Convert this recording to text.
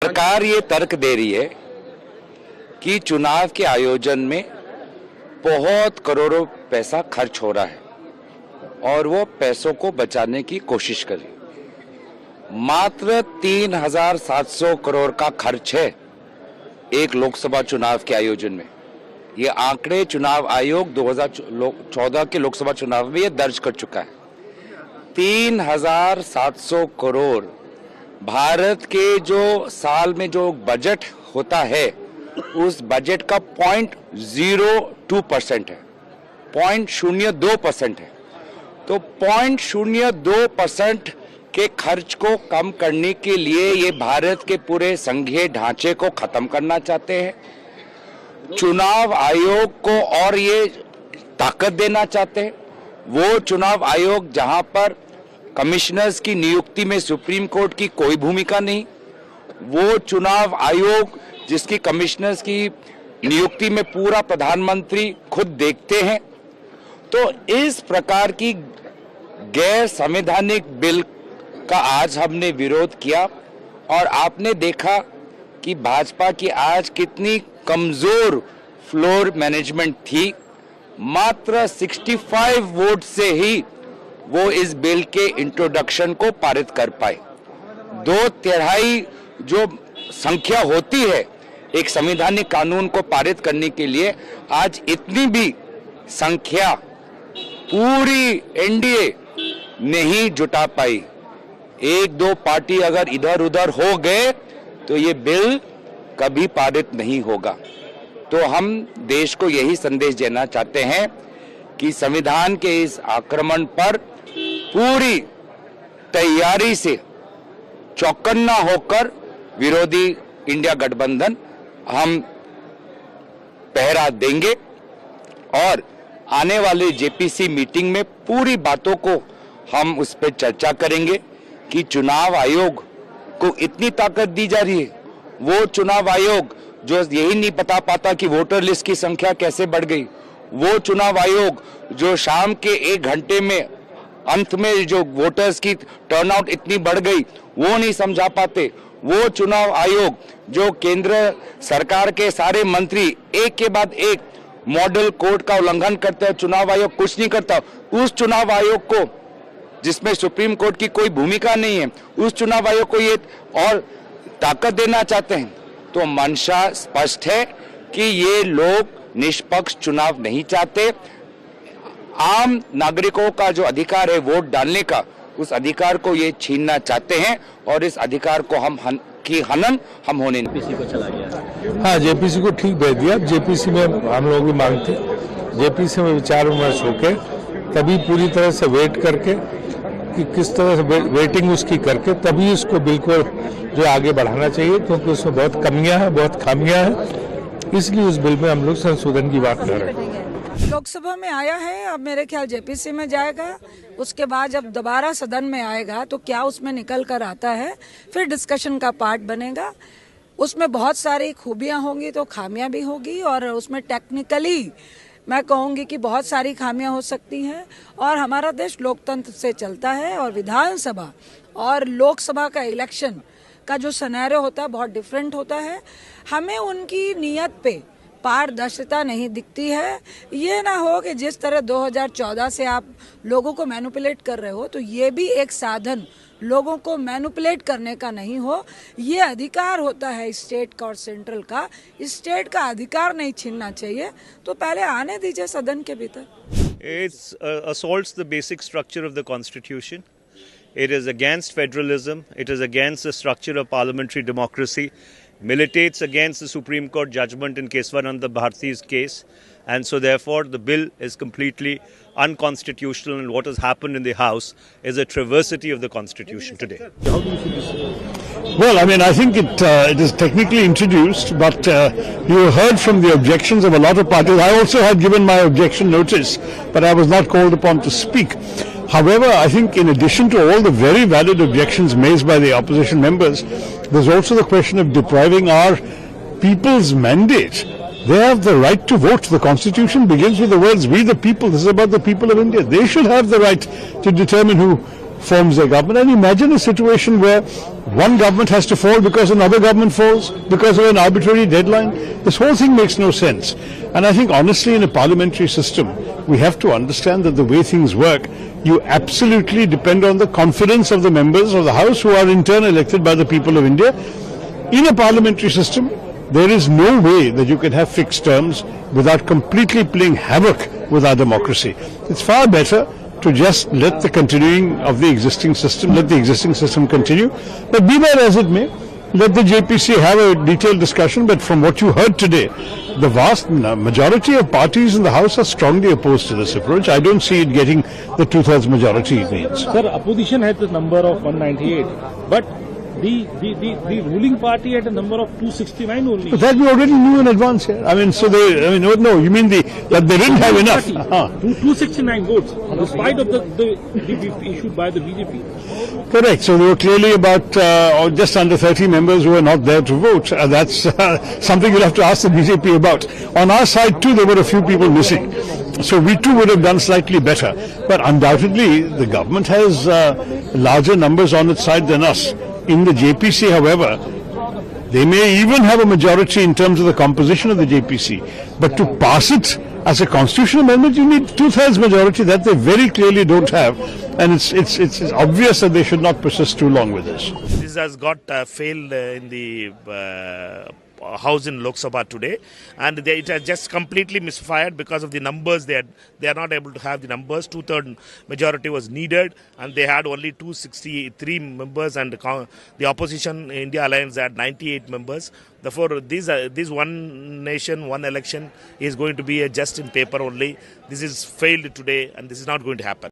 सरकार ये तर्क दे रही है कि चुनाव के आयोजन में बहुत करोड़ों पैसा खर्च हो रहा है और वो पैसों को बचाने की कोशिश करे। मात्र 3,700 करोड़ का खर्च है एक लोकसभा चुनाव के आयोजन में। ये आंकड़े चुनाव आयोग 2014 के लोकसभा चुनाव में ये दर्ज कर चुका है। 3,700 करोड़ भारत के जो साल में जो बजट होता है उस बजट का 0.02% है, 0.02% है। तो 0.02% के खर्च को कम करने के लिए ये भारत के पूरे संघीय ढांचे को खत्म करना चाहते हैं। चुनाव आयोग को और ये ताकत देना चाहते हैं। वो चुनाव आयोग जहां पर कमिश्नर्स की नियुक्ति में सुप्रीम कोर्ट की कोई भूमिका नहीं, वो चुनाव आयोग जिसकी कमिश्नर्स की नियुक्ति में पूरा प्रधानमंत्री खुद देखते हैं। तो इस प्रकार की गैर संवैधानिक बिल का आज हमने विरोध किया और आपने देखा कि भाजपा की आज कितनी कमजोर फ्लोर मैनेजमेंट थी। मात्र 65 वोट से ही वो इस बिल के इंट्रोडक्शन को पारित कर पाए। 2/3 जो संख्या होती है एक संवैधानिक कानून को पारित करने के लिए, आज इतनी भी संख्या पूरी एनडीए नहीं जुटा पाई। 1-2 पार्टी अगर इधर उधर हो गए तो ये बिल कभी पारित नहीं होगा। तो हम देश को यही संदेश देना चाहते हैं कि संविधान के इस आक्रमण पर पूरी तैयारी से चौकन्ना होकर विरोधी इंडिया गठबंधन हम पहरा देंगे और आने वाले जेपीसी मीटिंग में पूरी बातों को हम उस पर चर्चा करेंगे कि चुनाव आयोग को इतनी ताकत दी जा रही है। वो चुनाव आयोग जो यही नहीं बता पाता कि वोटर लिस्ट की संख्या कैसे बढ़ गई, वो चुनाव आयोग जो शाम के 1 घंटे में अंत में जो वोटर्स की टर्नआउट इतनी बढ़ गई वो नहीं समझा पाते, वो चुनाव आयोग जो केंद्र सरकार के सारे मंत्री एक के बाद एक मॉडल कोड का उल्लंघन करते हैं, चुनाव आयोग कुछ नहीं करता। उस चुनाव आयोग को जिसमें सुप्रीम कोर्ट की कोई भूमिका नहीं है, उस चुनाव आयोग को ये और ताकत देना चाहते हैं। तो मंशा स्पष्ट है कि ये लोग निष्पक्ष चुनाव नहीं चाहते। आम नागरिकों का जो अधिकार है वोट डालने का, उस अधिकार को ये छीनना चाहते हैं और इस अधिकार को हनन हम होने नहीं। को चला गया। हाँ, जेपीसी को ठीक भेज दिया। जेपीसी में हम लोग भी मांगते, जेपीसी में विचार विमर्श होके तभी पूरी तरह से वेट करके कि किस तरह से वेटिंग उसकी करके तभी उसको बिल्कुल जो आगे बढ़ाना चाहिए, क्योंकि उसमें बहुत कमियां हैं, बहुत खामियां हैं। इसलिए उस बिल में हम लोग संशोधन की बात कर रहे हैं। लोकसभा में आया है, अब मेरे ख्याल जेपीसी में जाएगा, उसके बाद जब दोबारा सदन में आएगा तो क्या उसमें निकल कर आता है फिर डिस्कशन का पार्ट बनेगा। उसमें बहुत सारी खूबियां होंगी तो खामियां भी होगी और उसमें टेक्निकली मैं कहूँगी कि बहुत सारी खामियां हो सकती हैं। और हमारा देश लोकतंत्र से चलता है और विधानसभा और लोकसभा का इलेक्शन का जो सिनेरियो होता है बहुत डिफरेंट होता है। हमें उनकी नीयत पे पारदर्शिता नहीं दिखती है। ये ना हो कि जिस तरह 2014 से आप लोगों को मैनिपुलेट कर रहे हो तो ये भी एक साधन लोगों को मैनिपुलेट करने का नहीं हो। ये अधिकार होता है स्टेट का और सेंट्रल का, स्टेट का अधिकार नहीं छीनना चाहिए। तो पहले आने दीजिए सदन के भीतर। It assaults the basic structure of the Constitution. It is against federalism. It is against the structure of parliamentary democracy. Militates against the Supreme Court judgment in Keswananda Bharati's case, and so therefore the bill is completely unconstitutional, and what has happened in the House is a travesty of the Constitution today. Well, I mean, I think it is technically introduced, but you heard from the objections of a lot of parties. I also had given my objection notice, but I was not called upon to speak. However, I think in addition to all the very valid objections made by the opposition members, there's also the question of depriving our people's mandate. They have the right to vote. The Constitution begins with the words, "We the people." This is about the people of India. They should have the right to determine who forms their government. And imagine a situation where one government has to fall because another government falls, because of an arbitrary deadline. This whole thing makes no sense. And I think honestly in a parliamentary system, we have to understand that the way things work, you absolutely depend on the confidence of the members of the House who are in turn elected by the people of India. In a parliamentary system, there is no way that you can have fixed terms without completely playing havoc with our democracy. It's far better to just let the continuing of the existing system, let the existing system continue. But be that as it may, let the JPC have a detailed discussion. But from what you heard today, the vast majority of parties in the House are strongly opposed to this approach. I don't see it getting the 2/3 majority it needs. Sir, opposition had the number of 198, but the ruling party had a number of 269 only. But that we already knew in advance. Yeah? I mean, so they. I mean, no. You mean that they didn't have enough? 269 votes, despite of the issued by the BJP. Correct. So there were clearly about just under 30 members who were not there to vote. That's something you'll have to ask the BJP about. On our side too, there were a few people missing. So we too would have done slightly better. But undoubtedly, the government has larger numbers on its side than us. In the JPC, however, they may even have a majority in terms of the composition of the JPC. But to pass it as a constitutional amendment, you need 2/3 majority. That they very clearly don't have. And it's obvious that they should not persist too long with this. This has got failed in the House in Lok Sabha today, and it has just completely misfired because of the numbers. They are not able to have the numbers. 2/3 majority was needed, and they had only 263 members, and the opposition India Alliance had 98 members. Therefore, this one nation, one election is going to be just in paper only. This is failed today, and this is not going to happen.